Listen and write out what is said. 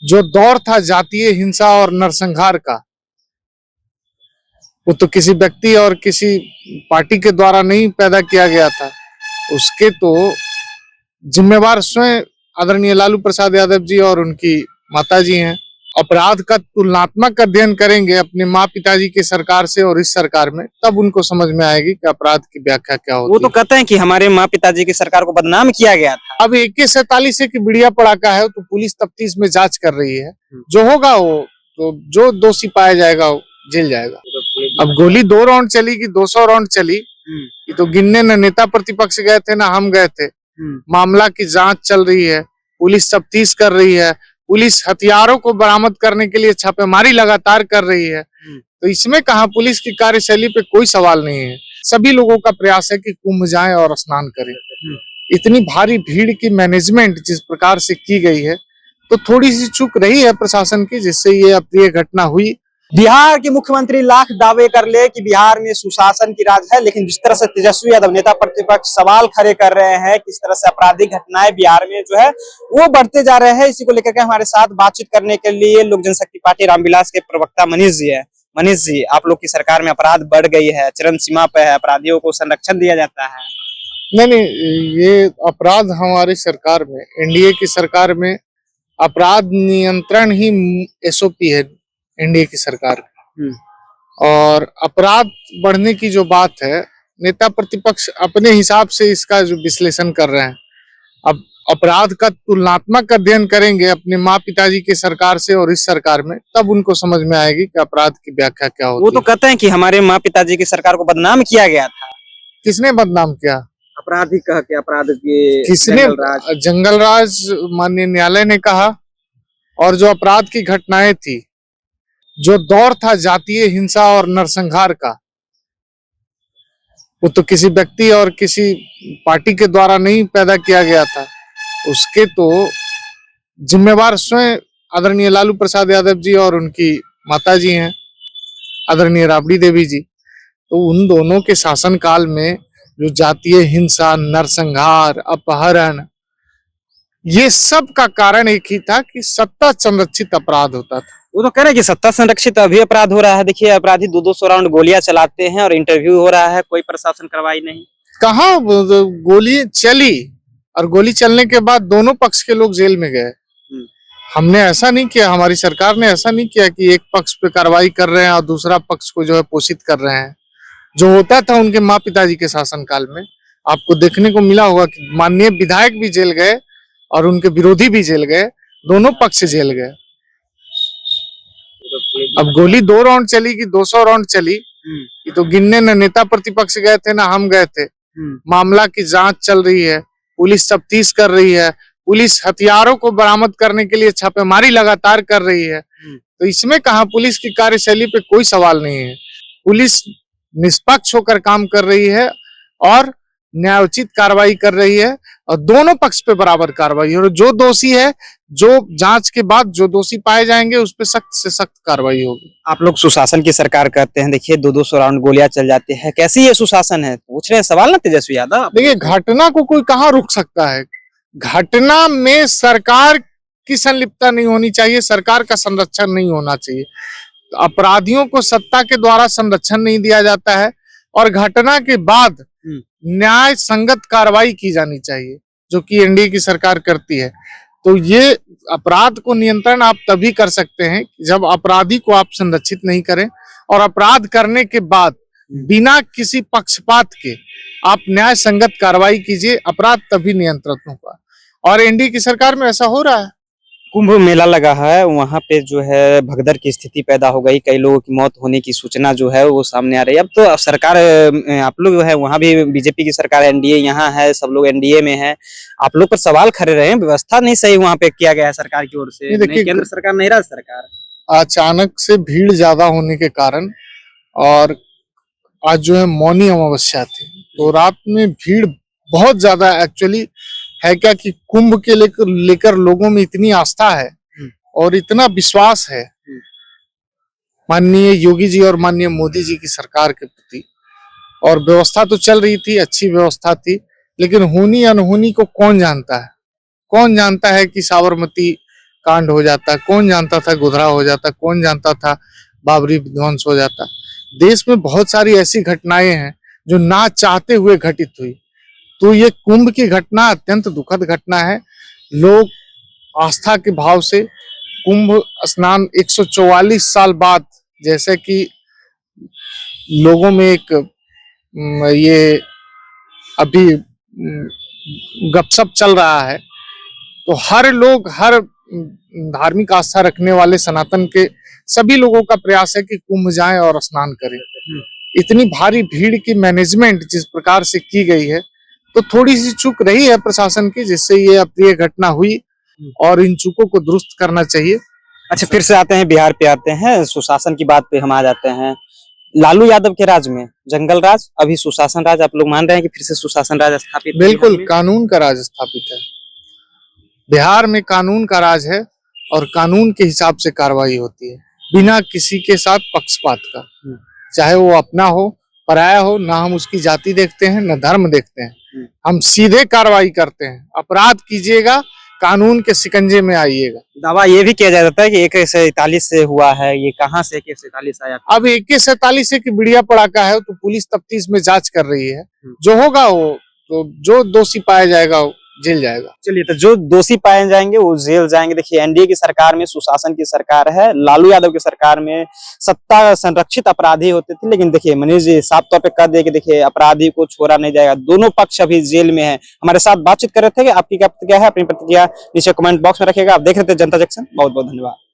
जो दौर था जातीय हिंसा और नरसंहार का, वो तो किसी व्यक्ति और किसी पार्टी के द्वारा नहीं पैदा किया गया था। उसके तो जिम्मेवार स्वयं आदरणीय लालू प्रसाद यादव जी और उनकी माता जी हैं। अपराध का तुलनात्मक अध्ययन करेंगे अपने माँ पिताजी की सरकार से और इस सरकार में, तब उनको समझ में आएगी कि अपराध की व्याख्या क्या होती है। वो तो कहते हैं कि हमारे माँ पिताजी की सरकार को बदनाम किया गया था। अब AK-47 की बिड़िया पड़ाका है तो पुलिस तफ्तीश में जांच कर रही है। जो होगा वो तो जो दोषी पाया जाएगा वो जेल जाएगा। अब गोली 2 राउंड चली कि 200 राउंड चली, ये तो गिनने न नेता प्रतिपक्ष गए थे ना हम गए थे। मामला की जांच चल रही है, पुलिस तफ्तीश कर रही है, पुलिस हथियारों को बरामद करने के लिए छापेमारी लगातार कर रही है। तो इसमें कहा पुलिस की कार्यशैली पे कोई सवाल नहीं है। सभी लोगों का प्रयास है कि कुंभ जाएं और स्नान करें। इतनी भारी भीड़ की मैनेजमेंट जिस प्रकार से की गई है, तो थोड़ी सी चूक रही है प्रशासन की, जिससे ये अप्रिय घटना हुई। बिहार के मुख्यमंत्री लाख दावे कर ले कि बिहार में सुशासन की राज है, लेकिन जिस तरह से तेजस्वी यादव नेता प्रतिपक्ष सवाल खड़े कर रहे हैं, किस तरह से आपराधिक घटनाएं बिहार में जो है वो बढ़ते जा रहे हैं, इसी को लेकर के हमारे साथ बातचीत करने के लिए लोक जनशक्ति पार्टी रामविलास के प्रवक्ता मनीष जी है। मनीष जी, आप लोग की सरकार में अपराध बढ़ गई है, चरम सीमा पे है, अपराधियों को संरक्षण दिया जाता है। नहीं, ये अपराध हमारी सरकार में, एनडीए की सरकार में अपराध नियंत्रण ही SOP है एनडीए की सरकार। और अपराध बढ़ने की जो बात है, नेता प्रतिपक्ष अपने हिसाब से इसका जो विश्लेषण कर रहे हैं। अब अपराध का तुलनात्मक अध्ययन करेंगे अपने माँ पिताजी की सरकार से और इस सरकार में, तब उनको समझ में आएगी कि अपराध की व्याख्या क्या होती है। वो तो कहते हैं कि हमारे माँ पिताजी की सरकार को बदनाम किया गया था। किसने बदनाम किया? अपराधी कह के, अपराध के किसने? जंगल राज माननीय न्यायालय ने कहा। और जो अपराध की घटनाएं थी, जो दौर था जातीय हिंसा और नरसंहार का, वो तो किसी व्यक्ति और किसी पार्टी के द्वारा नहीं पैदा किया गया था। उसके तो जिम्मेवार स्वयं आदरणीय लालू प्रसाद यादव जी और उनकी माता जी हैं, आदरणीय राबड़ी देवी जी। तो उन दोनों के शासनकाल में जो जातीय हिंसा, नरसंहार, अपहरण, ये सब का कारण एक ही था कि सत्ता संरक्षित अपराध होता था। वो तो कह रहे हैं कि सत्ता संरक्षित अभी अपराध हो रहा है। देखिए, अपराधी 200 राउंड गोलियां चलाते हैं और इंटरव्यू हो रहा है, कोई प्रशासन कार्रवाई नहीं। कहाँ गोली चली और गोली चलने के बाद दोनों पक्ष के लोग जेल में गए। हमने ऐसा नहीं किया, हमारी सरकार ने ऐसा नहीं किया कि एक पक्ष पे कार्रवाई कर रहे हैं और दूसरा पक्ष को जो है पोषित कर रहे हैं। जो होता था उनके माँ पिताजी के शासनकाल में, आपको देखने को मिला होगा कि माननीय विधायक भी जेल गए और उनके विरोधी भी जेल गए, दोनों पक्ष जेल गए। अब गोली 2 राउंड चली कि 200 राउंड चली, ये तो गिनने न नेता प्रतिपक्ष गए थे ना हम गए थे। मामला की जांच चल रही है, पुलिस तफ्तीश कर रही है, पुलिस हथियारों को बरामद करने के लिए छापेमारी लगातार कर रही है। तो इसमें कहा पुलिस की कार्यशैली पे कोई सवाल नहीं है। पुलिस निष्पक्ष होकर काम कर रही है और न्यायोचित कार्रवाई कर रही है और दोनों पक्ष पे बराबर कार्रवाई है। और जो दोषी है, जो जांच के बाद जो दोषी पाए जाएंगे उस पे सख्त से सख्त कार्रवाई होगी। आप लोग सुशासन की सरकार कहते हैं, देखिए 200 राउंड गोलियां चल जाती है, कैसी ये सुशासन है? पूछ रहे हैं सवाल ना तेजस्वी यादव। देखिए, घटना को कोई कहाँ रोक सकता है? घटना में सरकार की संलिप्तता नहीं होनी चाहिए, सरकार का संरक्षण नहीं होना चाहिए। तो अपराधियों को सत्ता के द्वारा संरक्षण नहीं दिया जाता है और घटना के बाद न्याय संगत कार्रवाई की जानी चाहिए, जो कि एनडीए की सरकार करती है। तो ये अपराध को नियंत्रण आप तभी कर सकते हैं जब अपराधी को आप संरक्षित नहीं करें और अपराध करने के बाद बिना किसी पक्षपात के आप न्याय संगत कार्रवाई कीजिए, अपराध तभी नियंत्रित होगा। और एनडीए की सरकार में ऐसा हो रहा है। कुंभ मेला लगा है, वहां पे जो है भगदड़ की स्थिति पैदा हो गई, कई लोगों की मौत होने की सूचना जो है वो सामने आ रही है। अब तो सरकार, आप लोग जो है वहां भी बीजेपी की सरकार, एनडीए यहाँ है, सब लोग एनडीए में है, आप लोग पर सवाल खड़े रहे हैं, व्यवस्था नहीं सही वहां पे किया गया है सरकार की ओर से, नहीं केंद्र सरकार नहीं राज्य सरकार। अचानक से भीड़ ज्यादा होने के कारण, और आज जो है मौनी अमावस्या थी, तो रात में भीड़ बहुत ज्यादा एक्चुअली है क्या कि कुंभ के लेकर लोगों में इतनी आस्था है और इतना विश्वास है माननीय योगी जी और माननीय मोदी जी की सरकार के प्रति। और व्यवस्था तो चल रही थी, अच्छी व्यवस्था थी, लेकिन होनी अनहोनी को कौन जानता है? कौन जानता है कि साबरमती कांड हो जाता, कौन जानता था गोधरा हो जाता, कौन जानता था बाबरी विध्वंस हो जाता। देश में बहुत सारी ऐसी घटनाएं हैं जो ना चाहते हुए घटित हुई। तो ये कुंभ की घटना अत्यंत दुखद घटना है। लोग आस्था के भाव से कुंभ स्नान 144 साल बाद, जैसे कि लोगों में एक ये अभी गपशप चल रहा है, तो हर लोग, हर धार्मिक आस्था रखने वाले सनातन के सभी लोगों का प्रयास है कि कुंभ जाएं और स्नान करें। इतनी भारी भीड़ की मैनेजमेंट जिस प्रकार से की गई है, तो थोड़ी सी चूक रही है प्रशासन की, जिससे ये अप्रिय घटना हुई और इन चूकों को दुरुस्त करना चाहिए। अच्छा, फिर से आते हैं बिहार पे, आते हैं सुशासन की बात पे हम आ जाते हैं। लालू यादव के राज में जंगल राज, अभी सुशासन राज, आप लोग मान रहे हैं कि फिर से सुशासन राज स्थापित? बिल्कुल, कानून का राज स्थापित है। बिहार में कानून का राज है और कानून के हिसाब से कार्रवाई होती है, बिना किसी के साथ पक्षपात का। चाहे वो अपना हो, पराया हो, ना हम उसकी जाति देखते हैं, न धर्म देखते हैं। हम सीधे कार्रवाई करते हैं। अपराध कीजिएगा, कानून के शिकंजे में आइएगा। दावा ये भी किया जाता है कि AK-47 से हुआ है, ये कहाँ से AK-47 आया? अब AK-47 से की बिड़िया पड़ाका है, तो पुलिस तफ्तीश में जांच कर रही है। जो होगा वो, तो जो दोषी पाया जाएगा वो जेल जाएगा। चलिए, तो जो दोषी पाए जाएंगे वो जेल जाएंगे। देखिए, एनडीए की सरकार में सुशासन की सरकार है, लालू यादव की सरकार में सत्ता संरक्षित अपराधी होते थे, लेकिन देखिए मनीष जी साफ तौर पे कह दिए कि देखिए अपराधी को छोड़ा नहीं जाएगा। दोनों पक्ष अभी जेल में है। हमारे साथ बातचीत कर रहे थे कि आपकी क्या प्रतिक्रिया है, अपनी प्रतिक्रिया नीचे कमेंट बॉक्स में रखिएगा। आप देख रहे थे जनता जंक्शन। बहुत बहुत धन्यवाद।